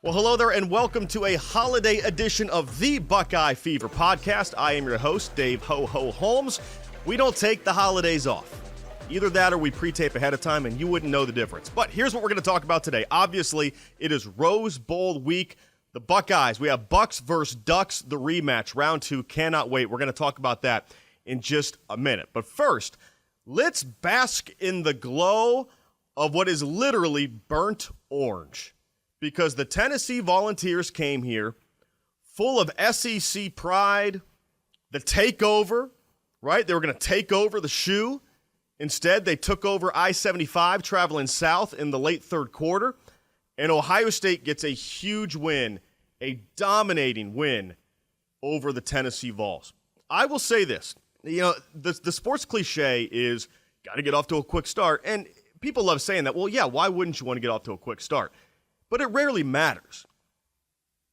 Well, hello there, and welcome to a holiday edition of the Buckeye Fever Podcast. I am your host, Dave Ho-Ho Holmes. We don't take the holidays off. Either that or we pre-tape ahead of time, and you wouldn't know the difference. But here's what we're going to talk about today. Obviously, it is Rose Bowl week. The Buckeyes, we have Bucks versus Ducks, the rematch, round 2. Cannot wait. We're going to talk about that in just a minute. But first, let's bask in the glow of what is literally burnt orange. Because the Tennessee Volunteers came here full of SEC pride, the takeover, right? They were going to take over the shoe. Instead, they took over I-75 traveling south in the late third quarter. And Ohio State gets a huge win, a dominating win over the Tennessee Vols. I will say this. You know, the sports cliche is got to get off to a quick start. And people love saying that. Well, yeah, why wouldn't you want to get off to a quick start? But it rarely matters.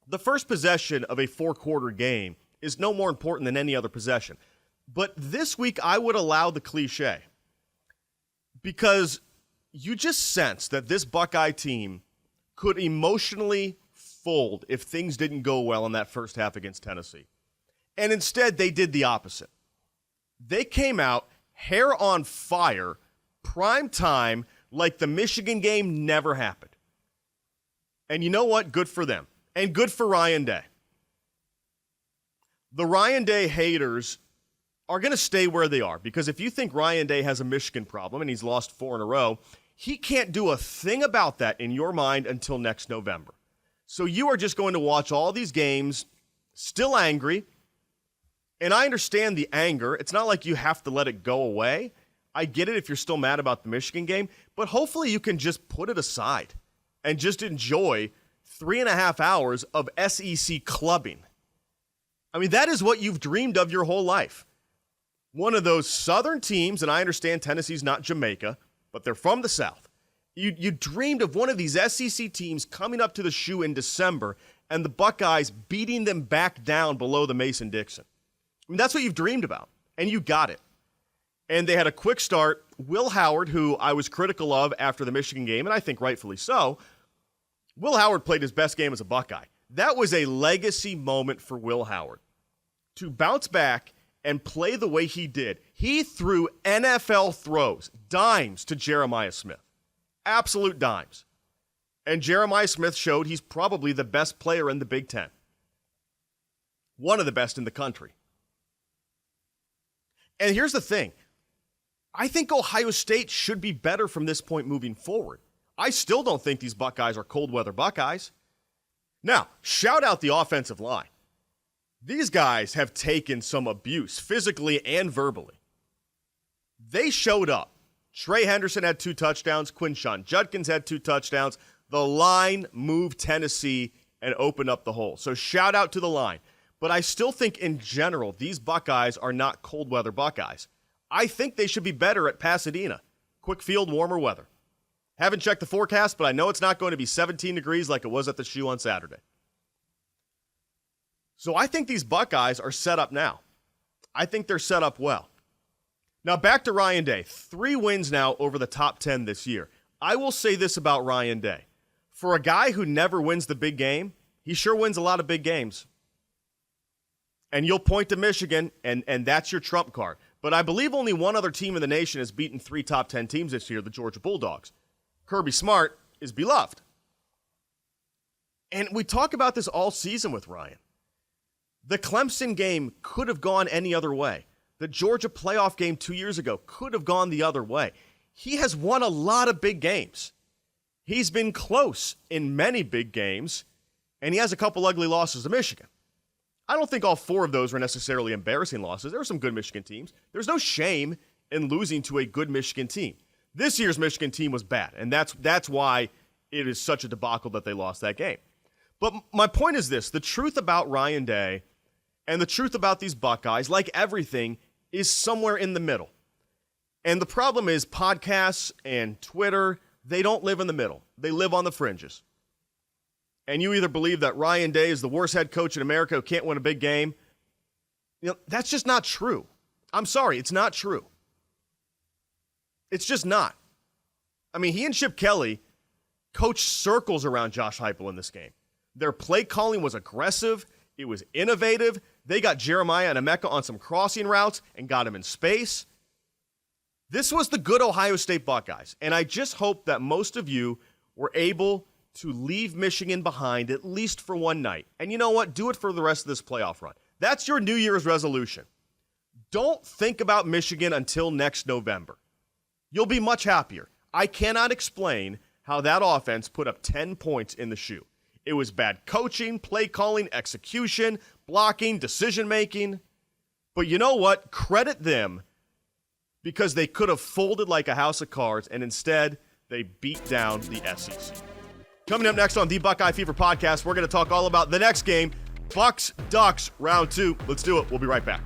The first possession of a four-quarter game is no more important than any other possession. But this week, I would allow the cliche because you just sense that this Buckeye team could emotionally fold if things didn't go well in that first half against Tennessee. And instead, they did the opposite. They came out hair on fire, prime time, like the Michigan game never happened. And you know what? Good for them. And good for Ryan Day. The Ryan Day haters are going to stay where they are because if you think Ryan Day has a Michigan problem and he's lost 4 in a row, he can't do a thing about that in your mind until next November. So you are just going to watch all these games still angry. And I understand the anger. It's not like you have to let it go away. I get it if you're still mad about the Michigan game, but hopefully you can just put it aside and just enjoy 3.5 hours of SEC clubbing. I mean, that is what you've dreamed of your whole life. One of those Southern teams, and I understand Tennessee's not Jamaica, but they're from the South. You dreamed of one of these SEC teams coming up to the shoe in December and the Buckeyes beating them back down below the Mason-Dixon. I mean, that's what you've dreamed about, and you got it. And they had a quick start. Will Howard, who I was critical of after the Michigan game, and I think rightfully so, Will Howard played his best game as a Buckeye. That was a legacy moment for Will Howard. To bounce back and play the way he did, he threw NFL throws, dimes to Jeremiah Smith. Absolute dimes. And Jeremiah Smith showed he's probably the best player in the Big Ten. One of the best in the country. And here's the thing. I think Ohio State should be better from this point moving forward. I still don't think these Buckeyes are cold weather Buckeyes. Now, shout out the offensive line. These guys have taken some abuse, physically and verbally. They showed up. Trey Henderson had 2 touchdowns. Quinshon Judkins had 2 touchdowns. The line moved Tennessee and opened up the hole. So shout out to the line. But I still think in general, these Buckeyes are not cold weather Buckeyes. I think they should be better at Pasadena. Quick field, warmer weather. Haven't checked the forecast, but I know it's not going to be 17 degrees like it was at the shoe on Saturday. So I think these Buckeyes are set up now. I think they're set up well. Now back to Ryan Day. 3 wins now over the top 10 this year. I will say this about Ryan Day. For a guy who never wins the big game, he sure wins a lot of big games. And you'll point to Michigan, and that's your trump card. But I believe only one other team in the nation has beaten 3 top 10 teams this year, the Georgia Bulldogs. Kirby Smart is beloved. And we talk about this all season with Ryan. The Clemson game could have gone any other way. The Georgia playoff game 2 years ago could have gone the other way. He has won a lot of big games. He's been close in many big games, and he has a couple ugly losses to Michigan. I don't think all 4 of those were necessarily embarrassing losses. There were some good Michigan teams. There's no shame in losing to a good Michigan team. This year's Michigan team was bad, and that's why it is such a debacle that they lost that game. But my point is this. The truth about Ryan Day and the truth about these Buckeyes, like everything, is somewhere in the middle. And the problem is podcasts and Twitter, they don't live in the middle. They live on the fringes. And you either believe that Ryan Day is the worst head coach in America who can't win a big game. You know, that's just not true. I'm sorry, it's not true. It's just not. I mean, he and Chip Kelly coached circles around Josh Heupel in this game. Their play calling was aggressive. It was innovative. They got Jeremiah and Emeka on some crossing routes and got him in space. This was the good Ohio State Buckeyes, and I just hope that most of you were able to leave Michigan behind at least for one night. And you know what? Do it for the rest of this playoff run. That's your New Year's resolution. Don't think about Michigan until next November. You'll be much happier. I cannot explain how that offense put up 10 points in the shoe. It was bad coaching, play calling, execution, blocking, decision-making. But you know what? Credit them, because they could have folded like a house of cards, and instead they beat down the SEC. Coming up next on the Buckeye Fever Podcast, we're going to talk all about the next game, Bucks Ducks Round 2. Let's do it. We'll be right back.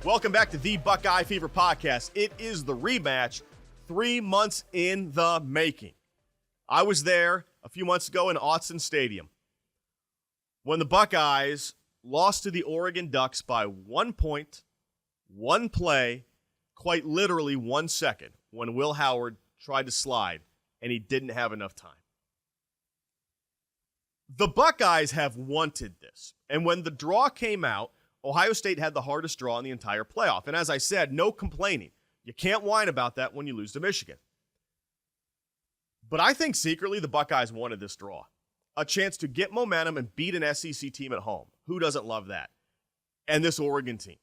Welcome back to the Buckeye Fever Podcast. It is the rematch, 3 months in the making. I was there a few months ago in Autzen Stadium when the Buckeyes lost to the Oregon Ducks by 1 point, one play, quite literally 1 second, when Will Howard tried to slide and he didn't have enough time. The Buckeyes have wanted this, and when the draw came out, Ohio State had the hardest draw in the entire playoff. And as I said, no complaining. You can't whine about that when you lose to Michigan. But I think secretly the Buckeyes wanted this draw. A chance to get momentum and beat an SEC team at home. Who doesn't love that? And this Oregon team.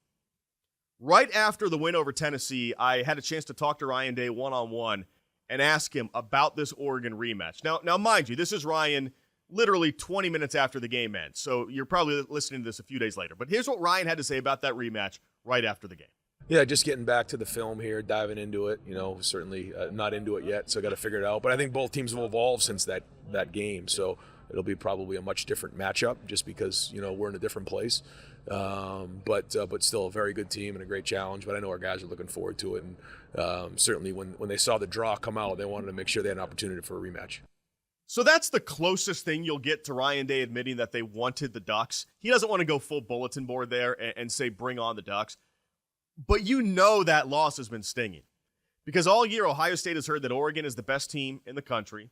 Right after the win over Tennessee, I had a chance to talk to Ryan Day one-on-one and ask him about this Oregon rematch. Now, mind you, this is Ryan literally 20 minutes after the game ends, so you're probably listening to this a few days later. But here's what Ryan had to say about that rematch right after the game. Yeah, just getting back to the film here, diving into it. Certainly not into it yet, so I got to figure it out. But I think both teams have evolved since that game, so it'll be probably a much different matchup just because, we're in a different place. But still a very good team and a great challenge. But I know our guys are looking forward to it. And certainly when they saw the draw come out, they wanted to make sure they had an opportunity for a rematch. So that's the closest thing you'll get to Ryan Day admitting that they wanted the Ducks. He doesn't want to go full bulletin board there and say, bring on the Ducks. But that loss has been stinging. Because all year, Ohio State has heard that Oregon is the best team in the country.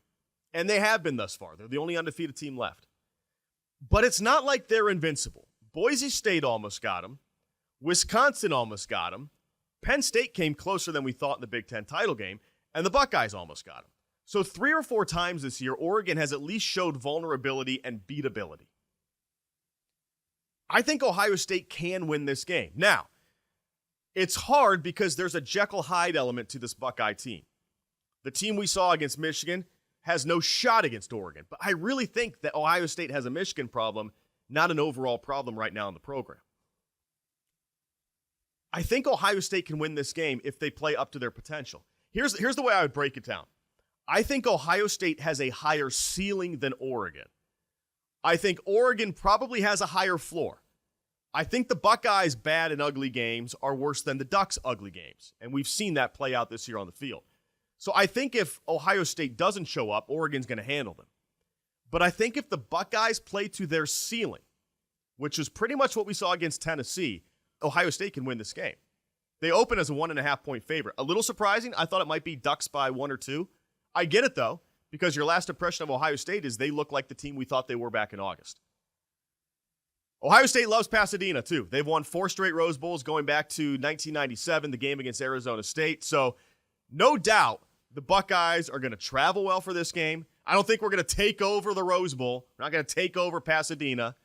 And they have been thus far. They're the only undefeated team left. But it's not like they're invincible. Boise State almost got them. Wisconsin almost got them. Penn State came closer than we thought in the Big Ten title game. And the Buckeyes almost got them. So 3 or 4 times this year, Oregon has at least showed vulnerability and beatability. I think Ohio State can win this game. Now, it's hard because there's a Jekyll-Hyde element to this Buckeye team. The team we saw against Michigan has no shot against Oregon. But I really think that Ohio State has a Michigan problem, not an overall problem right now in the program. I think Ohio State can win this game if they play up to their potential. Here's the way I would break it down. I think Ohio State has a higher ceiling than Oregon. I think Oregon probably has a higher floor. I think the Buckeyes' bad and ugly games are worse than the Ducks' ugly games, and we've seen that play out this year on the field. So I think if Ohio State doesn't show up, Oregon's going to handle them. But I think if the Buckeyes play to their ceiling, which is pretty much what we saw against Tennessee, Ohio State can win this game. They open as a 1.5-point favorite. A little surprising. I thought it might be Ducks by 1 or 2. I get it, though, because your last impression of Ohio State is they look like the team we thought they were back in August. Ohio State loves Pasadena, too. They've won 4 straight Rose Bowls going back to 1997, the game against Arizona State. So, no doubt, the Buckeyes are going to travel well for this game. I don't think we're going to take over the Rose Bowl. We're not going to take over Pasadena.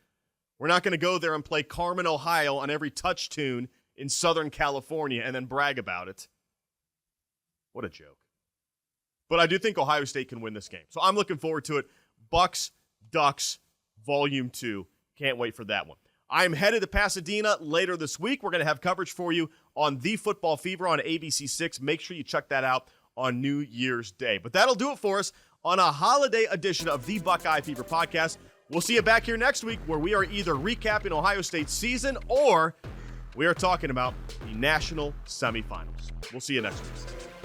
We're not going to go there and play Carmen, Ohio on every touch tune in Southern California and then brag about it. What a joke. But I do think Ohio State can win this game. So I'm looking forward to it. Bucks, Ducks, Volume 2. Can't wait for that one. I'm headed to Pasadena later this week. We're going to have coverage for you on The Football Fever on ABC6. Make sure you check that out on New Year's Day. But that'll do it for us on a holiday edition of the Buckeye Fever Podcast. We'll see you back here next week where we are either recapping Ohio State's season or we are talking about the national semifinals. We'll see you next week.